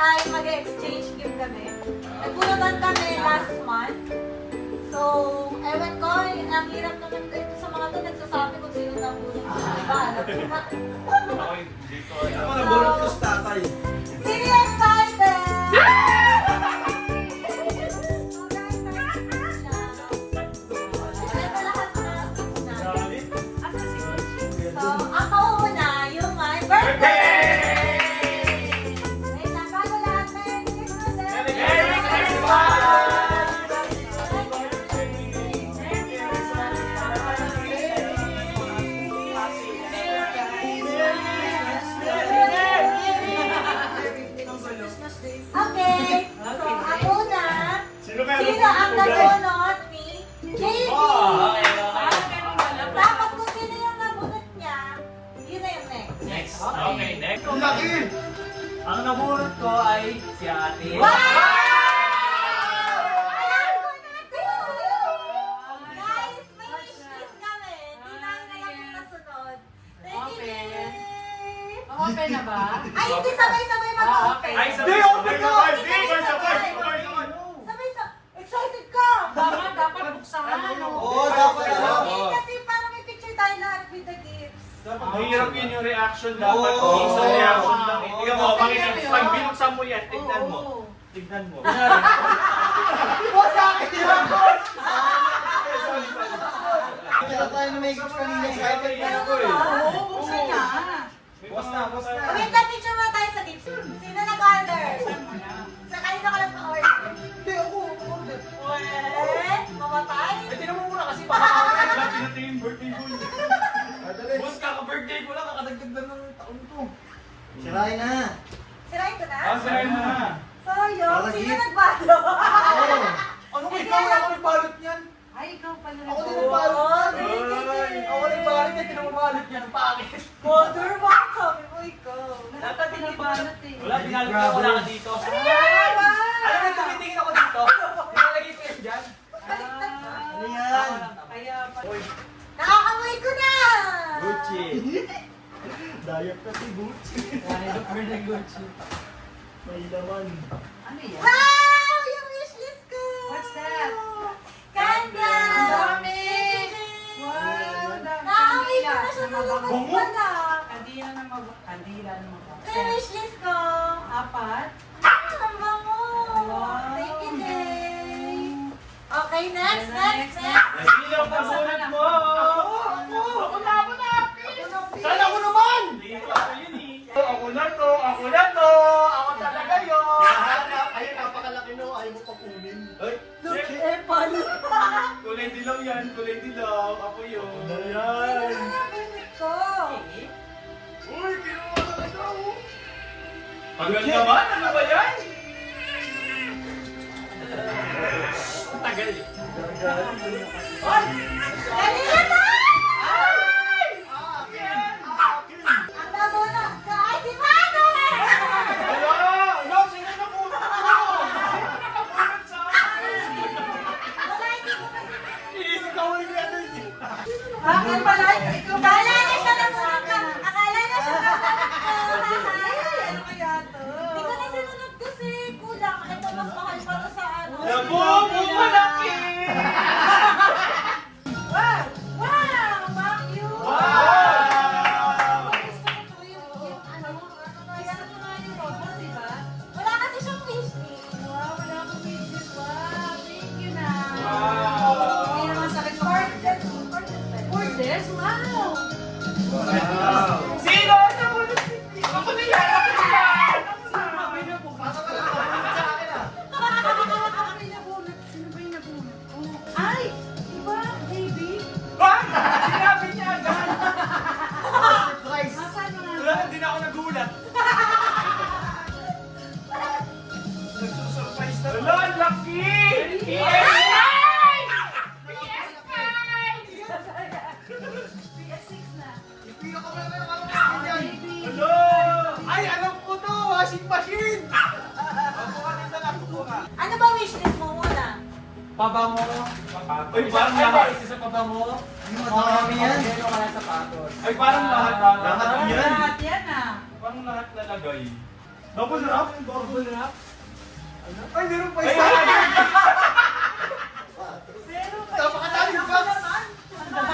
ay mag-exchange gift kami. Nagbunutan kami last month. So, ewan ko, ang hirap naman ito sa mga to, nagsasabi kung sino nabunot ko. Diba? Ako hindi ko alam. Ako nabunot ko sa tatay. Sino yung excited? Ito lahat na. So, ako una, yung my birthday! Wait lang, bago lahat, Merry Christmas! Merry Okay, so ako na. Sino kaya? Sino ang nabunot ni JB? Okay. Tapos kung sino yung nabunot niya, yun na yung next. Next. Okay, next. Ang laki! Ang nabunot ko ay si ate. Wow! Alam ko na to! Guys, may wishlist kami. Di namin alam kung nasunod. Thank you, Jay! Okay na ba? Ay, hindi sabay-sabay mag-open. Ay, Hindi, open ka! Sabay-sabay. Excited ka! Dapat buksan. Oo, dapat na. Okay, kasi parang may picture tayo lahat with the gifts. Mahirap yun yung reaction dapat. Oo. Isang reaction lang. Tingnan mo, Oo. pag binuksan mo yan, tignan mo. Tignan mo. Boss, sa akin yan, boss! Kaya tayo na may gifts kanina. Excited na ako eh. Oo, buksan na. Boss na, boss na. Wait, picture mo tayo sa gifts. Sino nag-order? Sa kanina ka lang pa-order. Hindi, ako. Order. Wait, mamatay. Tingnan mo muna kasi baka wala pinatingin birthday ko. Dali. Boss, kaka-birthday ko lang, kakadagdag na ng taon to. Sirain na. Sirain ko na? Sirain mo na. So yun, Para sino gift. nagbalo? Oo. Ano ba ikaw? Ako nagbalot niyan. Ay, ikaw pala na. Ako din nagbalot. Oo, galing-galing. Ako nagbalot yan, pinamabalot yan. Bakit? Mother, bakit sabi mo ikaw? Dapat pinabalot eh. Wala, binalot ka, wala ka dito. Ay, Alam mo, tumitingin ako dito. Nilalagay ko yan dyan. Ano yan? Kaya pala. nakakamoy ko na! Gucci. Diet na si Gucci. Dahil for the Gucci. May laman. Ano yan? Wow! Yung wishlist ko! What's that? Kanda! Ang dami! Wow, dami. Nakaamoy ko na siya sa labas Bango? pala. Kandila na mabak. Kandila na mabak. Ito yung wishlist ko. Apat. Ang bango! Wow. Thank you, Jay! Okay, next. Sino ang pagsunod mo? Ako na! Sana ako naman! Dito ako yun eh. Ako na to! Ako talaga yun! Ayun, napakalaki no. Ayaw mo pa kunin. Ay, Apple! Kulay dilaw yan, kulay dilaw. Ako yun. Ayan. ko! Uy, kinuha ka na daw. Tagal naman, ano ba yan? Tagal. Oy! Kanina to! Ang nabuno ka ay si Mother! Wala! Sino na muna ako? Sino nakapunod sa akin? Wala, hindi ko kasi... Iisip ka ulit yan eh. Bakit pala? Ikaw ba? Akala niya siya namunod ka! Akala niya siya namunod ka! Ano kaya to? Hindi ko na sinunod kasi kulang. Ito mas mahal pa to sa ano. Nabubo malaki! Wow! Wow! Bakyo! Wow! Gusto ko to yung ano kaya ano nga yung robot, diba? Wala kasi siyang wishlist. Wow, wala akong wishes. Wow, thank you na. Wow. Hindi naman sakit sa Gorgeous! Gorgeous? Wow! Sino ang nabunod? Ako na yan! Ako na yan! Kami na po. Kami na po. Sino ba yung nabunod? Oh. Ay! Diba, JB? Ba? Sinabi niya agad! Surprise! Nasaan na? Wala, hindi na ako nagulat. Nagsusurprise na. Wala, laki! PS6 na. Ipiro ka ba naman ako Oh, yan? JB. Hello! Ay, alam ko to! Washing machine! Ano ba wishlist mo muna? Pabango. Uy, parang lahat. Isa sa pabango. Marami yan. Meron ka na sapatos. Ay, parang lahat. Lahat yan. Lahat yan ah. Parang lahat nalagay. Double wrap? Double wrap? Ay, meron pa Ay, isa! Pero Napakadami box!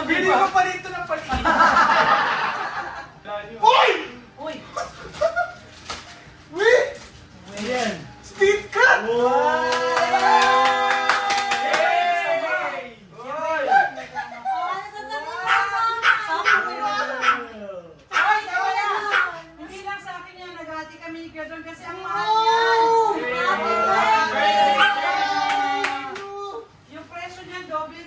Bili ko pa rito ng paligid. Uy! Uy! Uy! Ayan. Speed cut! Ay, wala! Hindi lang sa akin yan. Naghati kami ni Kuya Don kasi ang mahal yan. Yung presyo niyan, doble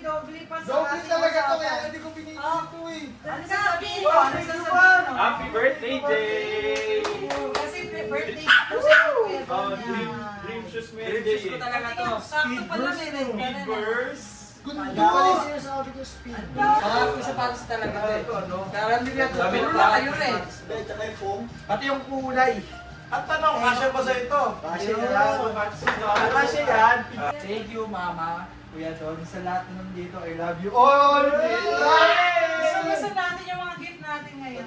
pa sa Doble ating talaga to, usapan. kaya hindi ko pinili ito eh. Ano sasabihin mo? Ano sasabihin mo? Happy birthday, Jay! Kasi birthday ko sa Kuya Oh, Don dream, yan. dream shoes mo yan, Jay. Talaga to. Sakto pala may red ka na. Speedburst. Gundo pala yung sinasabi ko speed. Mga sapatos talaga to eh. Kaya hindi na Dami ito. na. Kayo rin. Tsaka yung foam. Pati yung kulay. At tanong, kasya ba sa ito? Kasya yan. Kasya yan. Thank you, Mama. Kuya Don, sa lahat na nandito, I love you. All! Gusto natin yung mga gift natin ngayon.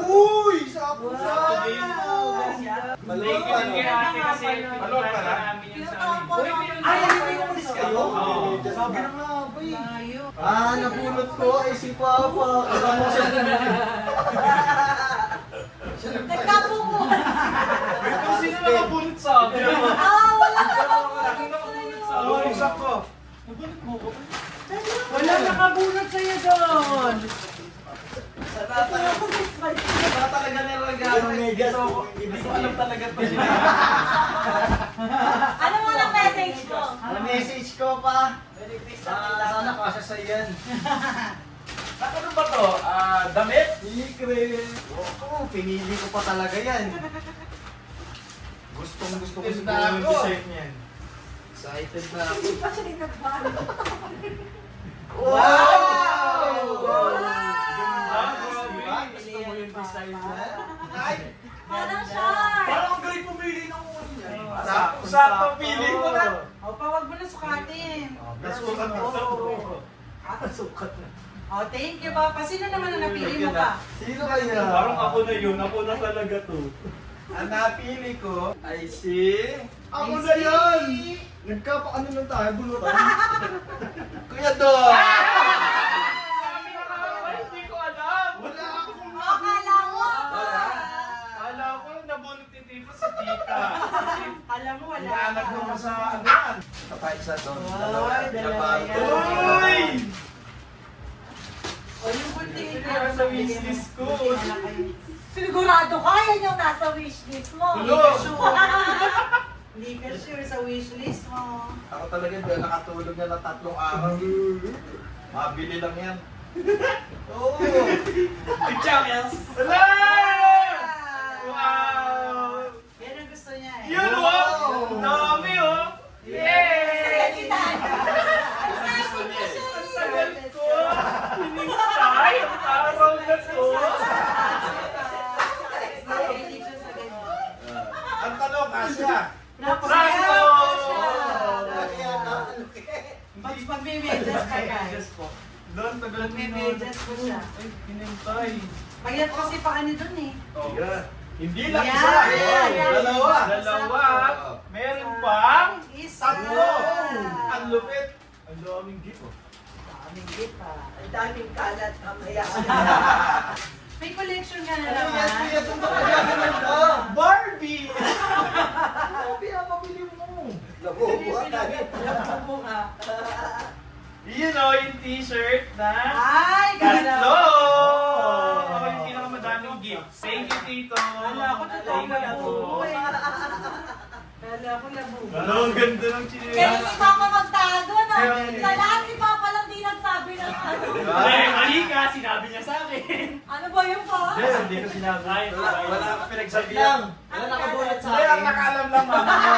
Uy! Sapo sa! Thank you din kay ate kasi Malong ka na? namin yan sa amin. Pinutang ko ng- Ay, hindi ko umalis kayo? Oo. Sabi na nga ba eh. Layo. Ah, napulot ko ay si Papa. Kasama siya na. Nagkapunguhan. Kung sino nakabunot sa amin? Wala na Ako nakabunot sa amin. Isak ko. Nabunot mo ko. Wala nakabunot sa'yo doon. Wala talaga nilagay. Hindi ko alam talaga to. Ano mo lang message mo? Ang message ko pa. Sana kasya sa yan. Ano ba to? Damit? Secret. Oo, pinili ko pa talaga yan. Gustong gusto ko siguro yung design niyan. Excited na ako. Hindi pa siya nagbago. Wow! Gusto mo yung design mo? Parang shark. Parang ang galing pumili ng uwan niya. Sakto, Sakto pili mo na. O, pawag mo na sukatin. Nasukat mo. Sukat na. O, thank you, Papa. Sino naman ang napili mo pa? Sino kaya? Parang ako na yun. Ako na talaga to. Ang napili ko ay si... Ako na yan! Nagkapa-ano lang tayo, bulutan. Kuya Don! Sabi na nga, hindi ko alam. Wala akong Akala mo. Kala ko nabunot ni Tito si Tita. Alam mo, wala. Inaanak naman sa ano yan. Kapag isa doon. Ay, dalawa yan. Uy! O, yung kunting Ito yung sa wishlist ko. Sigurado ka, yan yung nasa wishlist mo. Hindi ka sure. Hindi ka sure sa wishlist mo. Ako talaga doon nakatulog na ng 3 araw. Mabili lang yan. Oo. Champions! Wala! Wow! Yan ang gusto niya eh. Yun oh! Dami oh! Yay! Ang sagal ko! Hinintay ang araw na to! Hindi siya sa ganyan. Ang tanong, kasya. Sakto! Magmemedyas ka guys. Doon, tagal Magmemedyas ko siya. Ay, hinintay. Payat kasi pa ano dun eh. Oh. Hindi lang Yan! isa. Yan! Dalawa. Dalawa. Meron pang Tatlo! ang lupit. Ang daming gift oh. Daming gift ah. Ang daming kalat mamaya. May collection ka na Ano yan, naman. kuya? Itong magaganda. Barbie! Sabi, pabili mo. Alam mo nga. Yun o, yung t-shirt na Ay, ganda! tatlo! Ako yung pinakamadaming gifts. Thank you, Tito. Kala ko totoo Thank you labo. po. Kala ko labo. Ano, ang ganda ng Kaya chinelas. si Papa magtago, no? Sa lahat si Papa lang di nagsabi ng ano. Ay, mali ka, sinabi niya sa akin. Ano ba yun pa? Hindi ko sinabi. Ay, Wala akong pinagsabihan. Wala nakabulat sa Hindi, ang nakaalam lang mama mo.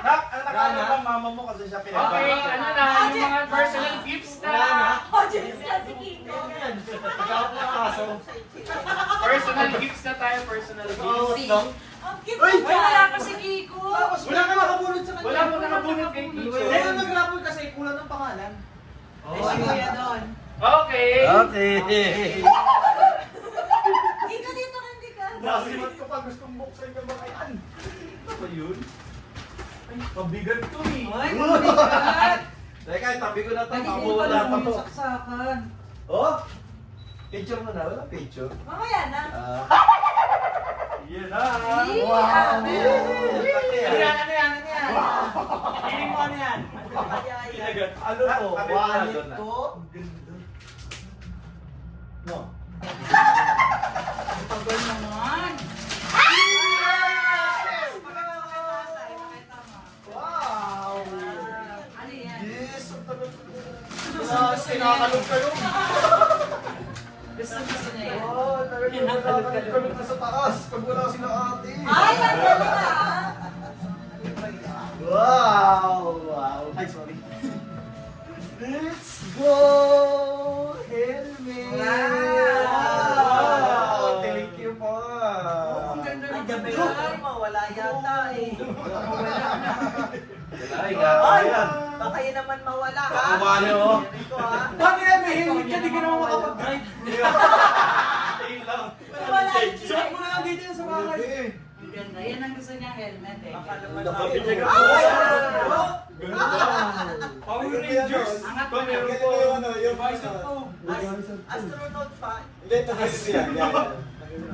Ang nakaalam lang mama mo kasi siya Okay, pinagsabihan. ano na, yung mga personal gifts na. O, Diyos na si Kiko. Pagkakot na kaso. Personal gifts na tayo, personal gifts. Ang cute Uy, mo Ay, wala dyan. pa si Kiko. Wala ka nakabulot sa kanya. Wala mo nakabunot kay Kiko. Hindi ka nag-rapol kasi kulang ng pangalan. Ay, si Kuya Don. Okay. Kiko, dito ka, hindi ka. Nasimat ko pa gustong buksan ka ba kayan? ba yun? Ay, mabigat to eh. Ay, mabigat. Teka, tabi ko na ito. Hindi pa Mawala lang pa yung to. saksakan. Oh! Picture mo na. Wala picture. Mamaya na. Yan na. Wow! Ano yan? Ano yan? Ano yan? Piling mo ano yan? Pinagat. Ano to? Kami na Wallet doon na. ko? No. Tagal naman. Wow! Ano yan? Yes! Ang tagal ko. Kinakalog-kalog. Gusto niya yan. Oh, kinakalog-kalog na sa taas. Pag wala sila ate. Ay, ang galing ah. Wow! Wow! Ay, sorry. Let's go! Helmet! Wow! Thank you po! Ang ganda ng gabi. kulay. Mawala yata eh. Ay, yan. Baka yun naman mawala ha. Baka mawala, oh. Ito ha. Bakit yan? May helmet ka, di ka naman makapag-drive. Wala yung Suot mo na lang dito yung sa bahay. Ang ganda. Yan ang gusto niya helmet eh. Baka naman Nakabigyan ka mawala. Power Rangers. Angat Ba, na. meron po. yung Bicep po. Astronaut pa. Hindi, ito kasi yan.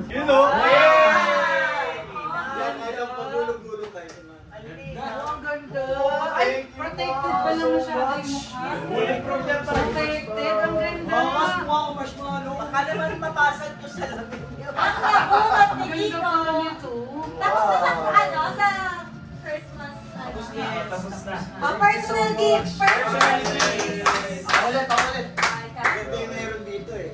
Yun o. Yan, alam, pagulog-gulog kayo. Oh, ang ganda. Ay, protected pa lang masyado yung mukha. Bulletproof yan pa. Protected. Ang ganda. Baka naman mabasag ko sa lamin niyo. Ang nabuhat ni Ang Kiko. ganda pa lang ito. Tapos na sa ano, sa Christmas. Tapos na. Personal gift. Personal gift. Pakulit, pakulit. Ay, Ito yung meron dito eh.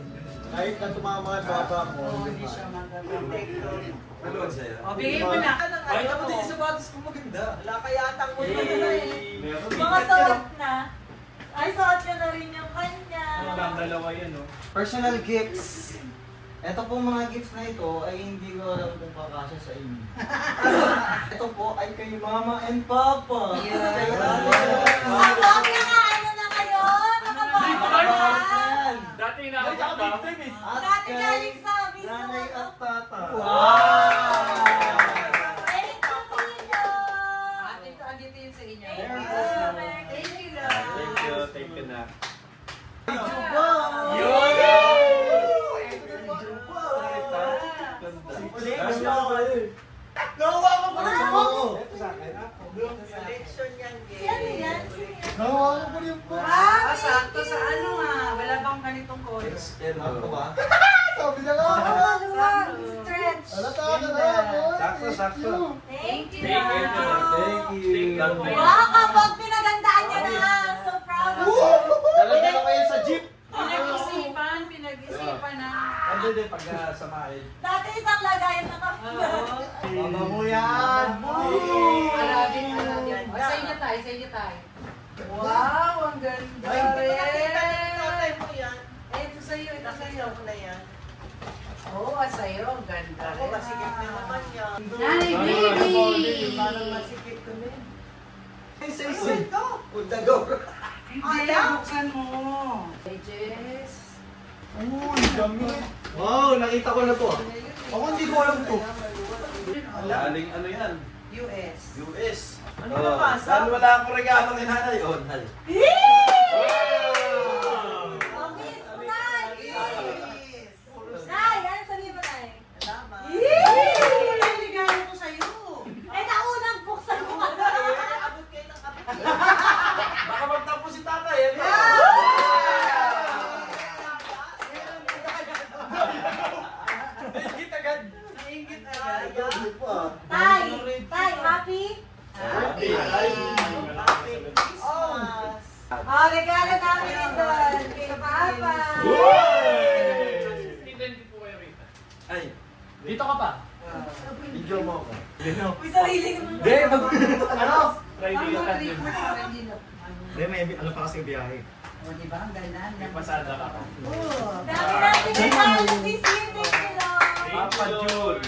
Kahit na tumama ang baba mo. Oo, hindi siya Protector. Ano sa'yo? O, bigay mo na. Ay, naman din yung sapatos ko maganda. Wala kaya atang mo na eh. Meron. Mga suot na. Ay, suot niya na rin yung kanya. Ang dalawa yan o. Personal gifts. Ito pong mga gifts na ito ay hindi ko alam kung kakasya sa inyo. Ito po ay kay Mama and Papa. Ang naka-ano na kayo? Nakabago na. Dati inaabot pa. At Dati kay galing sa mismo. Nanay at Tata. Thank you, Tito. Andito yun sa inyo. Thank you. Thank you, Thank you. Thank you na. Nawa ko pa rin Wow. mo. Selection yan, Sino yan? Nawa ko pa rin po. Wow, Sakto sa ano nga. Wala bang ganitong color? Ano ba? Sabi na nga. Maluwag. Stretch. Alata ka na ako. Sakto, sakto. Thank you. Thank you. Thank you. Wow, kapag pinagandaan niya na. So proud of you. Dala-dala kayo sa jeep. Pinag-isipan na. Ano din pag samahin? Dati isang lagayan na kami. Mama mo yan. Arabin. O, sa inyo tayo. Wow, ang ganda Ay, hindi rin. ko nakita ng tatay mo yan. Ito sa'yo, ito sa'yo. Nakita ko na yan. Oo, sa'yo, ang ganda Ako, rin. masikip na naman yan. Nanay, baby! Parang masikip ko na yan. Say, Kundagor. Hindi, buksan mo. Pages. Uy, damit. Wow, nakita ko na to. Ako hindi ko alam to. Galing ano yan? US. US. Ano nabasa? Dahil wala akong regalo kay nanay. Oh, nanay. Nay, ano sabihin mo, Nay? Salamat. Ang regalo ko sa'yo. Eh, naunang buksan mo ka. Abot kayo ng abot. Baka magtapos si tatay. Eh. Naingit agad. Naingit agad. Tay, Tay, happy? Happy. Christmas. Oh, regalo namin ito. Kay Papa. Ay, Dito ka pa. video mo ako. May sarili naman. Hindi, ano? Friday Ang yung mga tatlong. report, hindi na. Hindi, may ano pa kasing biyahe. O, di ba? Ang ganda. May pasada ka pa. Dami natin regalo this year. Thank you, Lord. Papa June.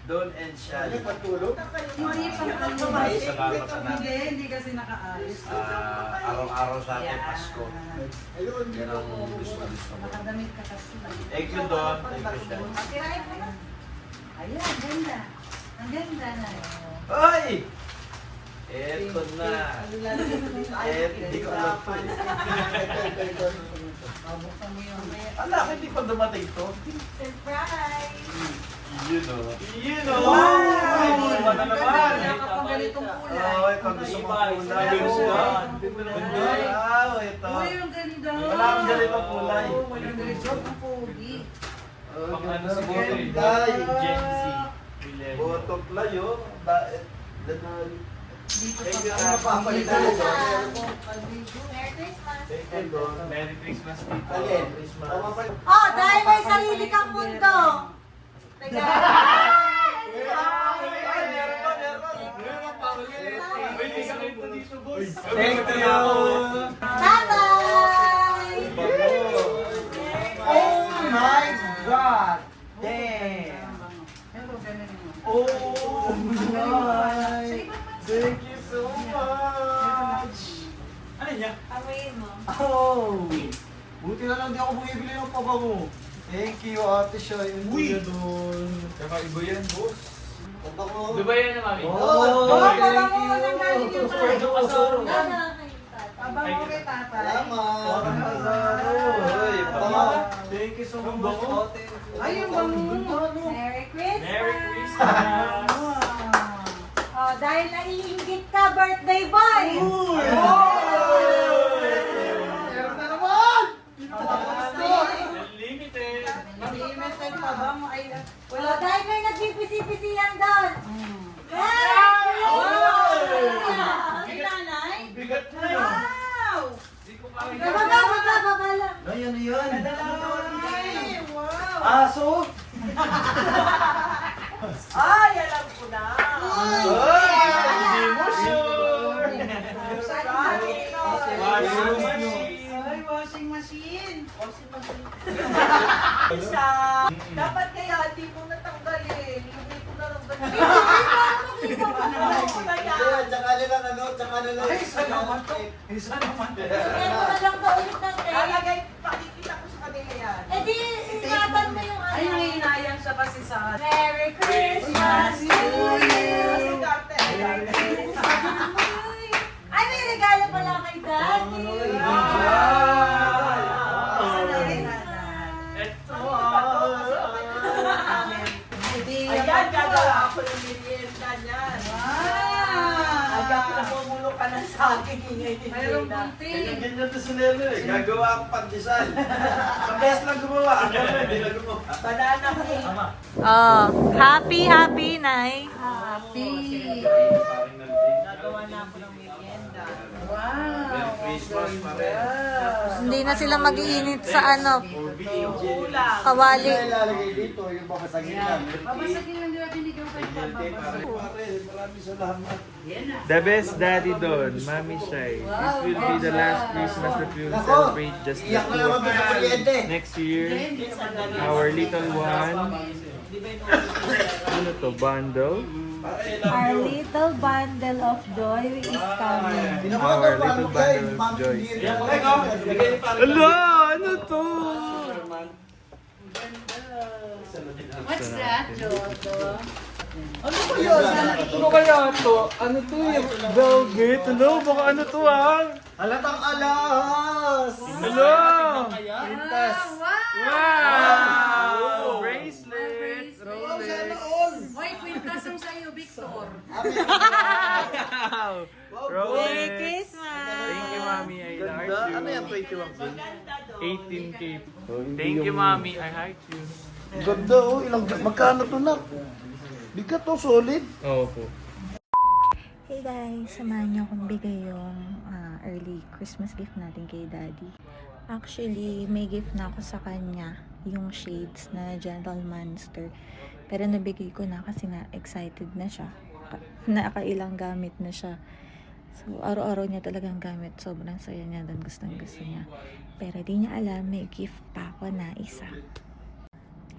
Don and Shali. Patulog? Hindi pa Salamat sa Hindi, hindi kasi nakaayos. Araw-araw sa atin, Yan. Pasko. Yan ang gusto mo. Nakadamit ka kasi. Thank you, Don. Thank you, Shali. Tirahin mo na. Ayan, ganda. Ang ganda na. Ay! Eto na. Hindi ko alam pa. Mabuksan mo yung Ala, hindi pa dumating to. Surprise! Yun o. Yun o! Wow! Ay, iba na naman. Kapag ganitong kulay. Ay, pag gusto mo kulay. Wow, ito. Uy, ang ganda. Wala akong ganitong kulay. Ang ganda. Ang pogi. Pang ano siguro eh. Ay, Gen Z. Butterfly oh. Dito Thank you, sa papalitan mo ba? Merry Christmas! Thank you, Merry Christmas dito. Alin? Christmas. Oh, dahil may sarili kang mundo! Teka. Uy, di ka kayo dito, boss. Thank you! Bye-bye! Oh my God! Damn! Ito, ganun mo. Oh my! Thank you so much! Ano niya? Amoyin mo. Oh! Buti na lang di ako bumibili ng pabango. Thank you, Ate Shai. Uy! Doon. Kakaiba yan, boss. Pabango. Di ba yan na, mami? Oh, pabango, thank you. nang galing yung Super pabango. duper. Gana kayo tatay. Pabango kay tatay. Salamat. Uy, Pabango. Thank you so much, Ate. Ay, yung bango. Merry Christmas! Merry Christmas! Oh, dahil naiinggit ka, birthday boy! Meron na naman! Unlimited! Limited pabango. Ay, Wala, dahil may nagpipisi-pisiyan doon! Ay, nanay. bigat na yun. Wow! Di ko kaya. Baba lang! Ay, ano yan? Ay, wow! Aso? Ay, alam ko na. Hindi mo sure. Ay, washing machine. Dapat kaya hindi ko natanggalin. Hindi ko na rin Kaya, tsaka nilang ano, tsaka nilang... Ay, isa naman to. Isa naman to. Kaya mo na lang ba ulit ng tape? Lalagay, pakikita ko sa kanila yan. Eh di, ingatan mo yung Ay, ano. nanginayang siya kasi sa... Merry Christmas to you! Kasi dati, Ay, may regalo pala kay Daddy! ayan, gagawa ako ng merienda niyan. Agad Wow! na pumulo ka ng saging ingay ni Mayroong Gina. bunting. Ganyan to si Nelo eh. Gagawa akong pandesal. Sa best lang gumawa. Ako hindi lang gumawa. Banana cake. Oh, happy, Nay. Happy. Nagawa na ako ng merienda. Wow! Christmas pa rin. Hindi na sila mag-iinit sa ano, Ulam. kawali. ilalagay dito, yung papasagin lang. Babasagin lang nila binigyan kayo pa babasagin. Pare, maraming salamat. The best daddy doon, Mami Shai. This will be the last Christmas that we will Nako, celebrate just the iyak na two naman of sa us. kuryente. Next year, our little one, ano to, bundle? Our little bundle of joy is coming. Our little bundle of joy. Ala, ano to? What's that, Jojo? Ano kaya to? Ano to yung velvet? Hello, baka ano to ah? Halatang alas! Hello! Quintas! Wow! Bracelet! Rolex! Hoy, kwintas ang sa'yo, Victor. Wow! Merry Rolex! Christmas! Thank you, Mami. I heart you. Ano yan, 21 din? 18K. Thank you, Mami. I heart you. Ganda oh, magkano to na? Bigat to, solid. Oo po. Hey guys, samahan niyo akong bigay yung early Christmas gift natin kay Daddy. Actually, may gift na ako sa kanya, yung shades na Gentle Monster. Pero nabigay ko na kasi nga excited na siya. Nakailang gamit na siya. So, araw-araw niya talagang gamit. Sobrang saya niya doon, gustong-gusto niya. Pero di niya alam, may gift pa ako na isa.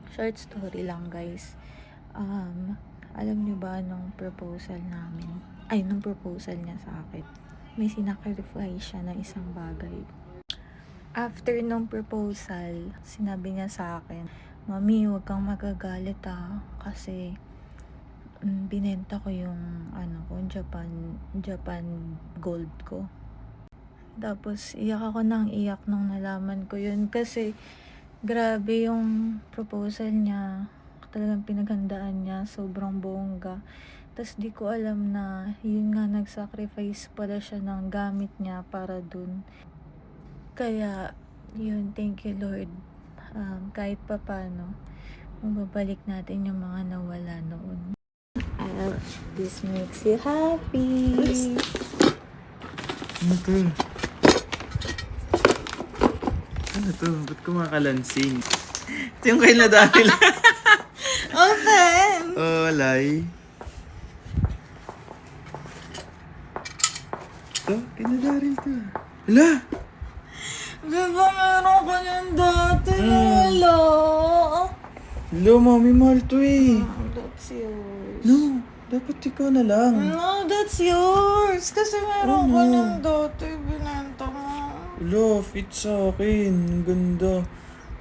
Short story lang guys. Alam niyo ba nung proposal niya sa akin, may sinacrifice siya ng isang bagay. After nung proposal, sinabi niya sa akin, Mami, huwag kang magagalit kasi binenta ko yung Japan gold ko. Tapos iyak ako nang iyak nung nalaman ko yun kasi grabe yung proposal niya. Talagang pinaghandaan niya, sobrang bongga. Tapos di ko alam na yun nga nag-sacrifice pala siya ng gamit niya para dun. Kaya yun, thank you Lord. Kahit papano, mababalik natin yung mga nawala noon. I hope this makes you happy. Ano to? Ano to? Ba't kumakalansing? Ito yung kain na dahil. Open! Oh, alay. Ito, kinadarin to. Hala! Diba meron ko yan dati? Wala. Hello, mami, mahal to eh. That's yours. No, dapat ikaw na lang. No, that's yours. Kasi meron ko no. yan dati. Binenta mo. Hello, fit sa akin. Ang ganda.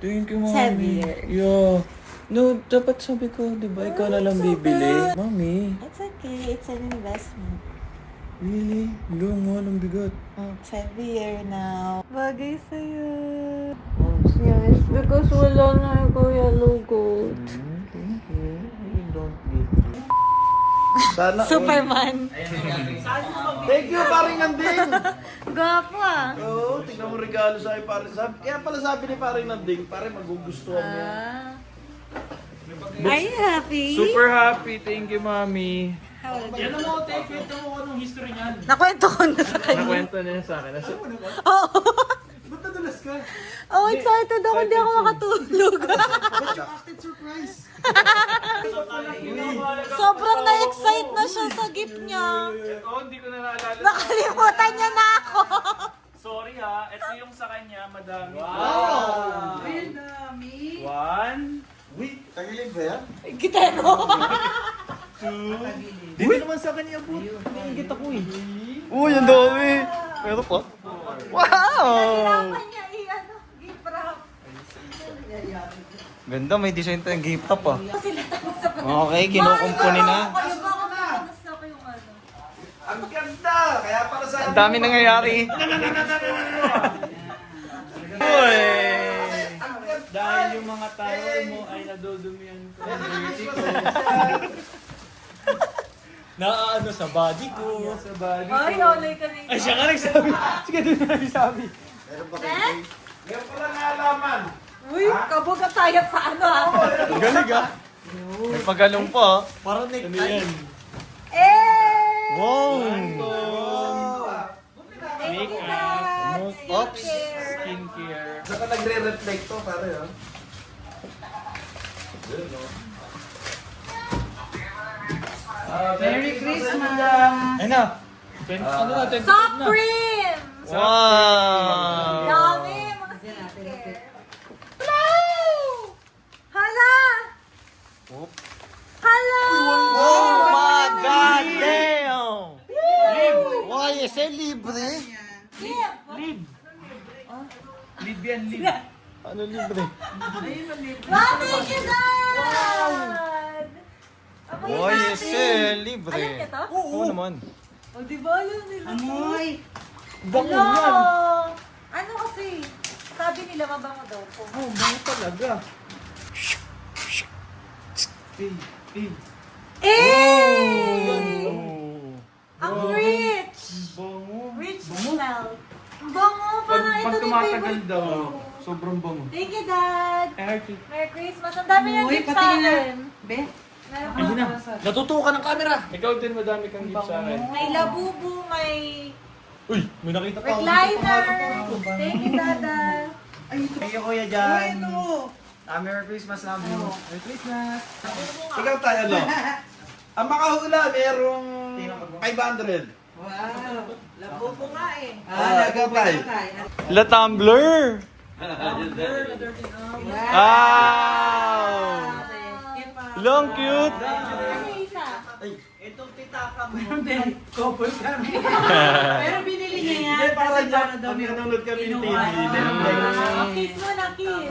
Thank you, mami. Heavier. Yeah. No, dapat sabi ko, di ba, ikaw na lang bibili. Mami, It's okay. It's an investment. really? Hello, mahal, ang bigat. It's heavier now. Bagay sa'yo. Yes, because wala na ako yellow gold. Thank you. I don't need it. Sana Superman. Thank you, paring Nanding. Gwapo ah. Oo, tingnan mo regalo sa akin, paring. Kaya pala sabi ni paring Nanding, paring magugustuhan mo. Are you happy? Super happy. Thank you, mami. Yan mo, take it mo anong history niyan. Nakwento ko na sa kanya. Nakwento niya sa akin. Oo. Ba't nadulas ka? Oh, excited ako. Hindi ako makatulog. Sobrang na-excite na siya sa gift niya. Oh, hindi ko na naalala. Nakalimutan niya na ako. Sorry ha, ito yung sa kanya, madami. Ay, ang dami. One. Wait, tagilid ba yan? Gitero. Dito naman sa akin iabot. Nangigit ako eh. Uy, ang dami. Meron pa? Wow! Hirapan niya gift wrap. Ganda, may design tayong gift top ah. Sila tapos sa Okay, kinukumpuni na. Kayo ba ako gusto ko yung ano? Ang ganda! Kaya para sa... Ang dami nangyayari. Uy! Ang ganda! Dahil yung mga tao mo ay nadudumihan ko. Naano sa body ko. Sa body ko. Ay, olay ka rin. Ay, siya ka nagsabi. Sige, doon na nagsabi. Ngayon pala nalaman. Uy, kabog ang sayap sa ano ah. Galing ah. May pagalong pa ah. Parang necktie. Eh! Wow! Makeup. Oops. Skincare. Saka nagre-reflect to, pare ah. Merry Christmas. Ayun na. Ano na, 10 Supreme! Wow! Dami, mga skincare. Hello! Hala! Hala! Oh my God damn! Why is it libre? Lip! Lib yan, lib. Ano libre? Wow, thank you, Dad! Amoy Why natin. is it libre? Alam niya to? Oo naman. O, di ba yun nila? Amoy. Hello! Ano kasi? Sabi nila mabango daw po. Oh, bango talaga. Eh! Oh. Ang rich! Bango. Rich smell. Ang bango, parang ito Pag din tumatagal favorite daw, ko. sobrang bango. Thank you, Dad! Energy. Merry Christmas! Ang dami niyang Uy, gift sa pati na. akin. Be? Meron Ayun na. Natutukan ng camera. Ikaw din madami kang gift sa akin. may labubu, may Uy, may nakita pa ako. recliner. Thank you, Dada. Thank you, Kuya Jan. Merry Christmas, love you. Merry Christmas. Ikaw tayo, ano? Ang makahula, merong 500. Wow. Labubo nga eh. Ikaw tayo. La Tumbler! Wow! Long cute! Ano yung isa? Itong titaka mo. Couple kami. Pero binili niya yan. Hindi, para kasi dyan, para daw pag may nanonood kami ng TV, inuwan. meron like, Kiss mo na, kiss.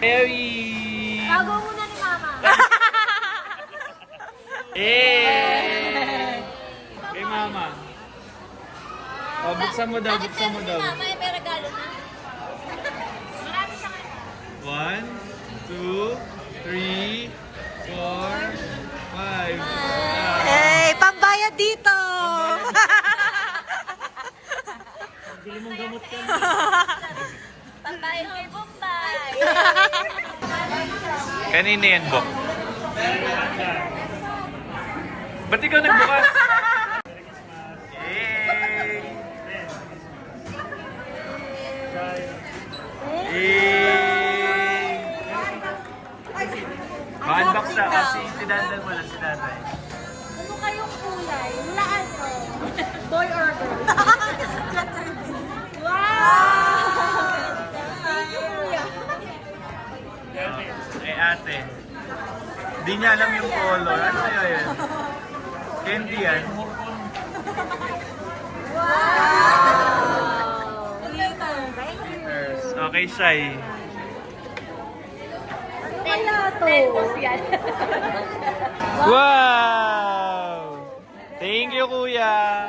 Mary! Bago muna ni Mama. Kay Mama. Oh, buksan mo daw, Bakit buksan mo meron si daw. Mama ay may regalo na? Marami sa kanya. 1, 2, 3, 4, 5. Hey, pambayad dito! Bili mong gamot ka. Pambayad kay Bombay. Kanina yan, Bok. Ba't ikaw nagbukas? Yay! Yay! Ma-unbox na kasi tinandan mo lang si nanay. Ano kayong kulay? Hulaan mo. Boy or girl? Wow! Thank you, Kuya. Eh ate, di niya alam yung color. Ano kaya yan? Candy yan. Wow! Glitter. Thank you. Okay, Shai. Kaya to. Mentos yan. Wow! Thank you, Kuya.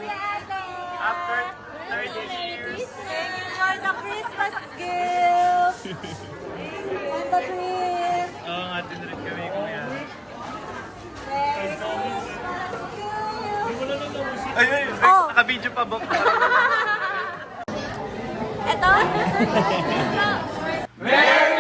After 30 years. Thank you for the Christmas gift. And the drink. Oo nga, tinrip kami, Kuya. Merry Christmas to you. Ay, ay, Oh. naka-video pa, Bok. Ito? Merry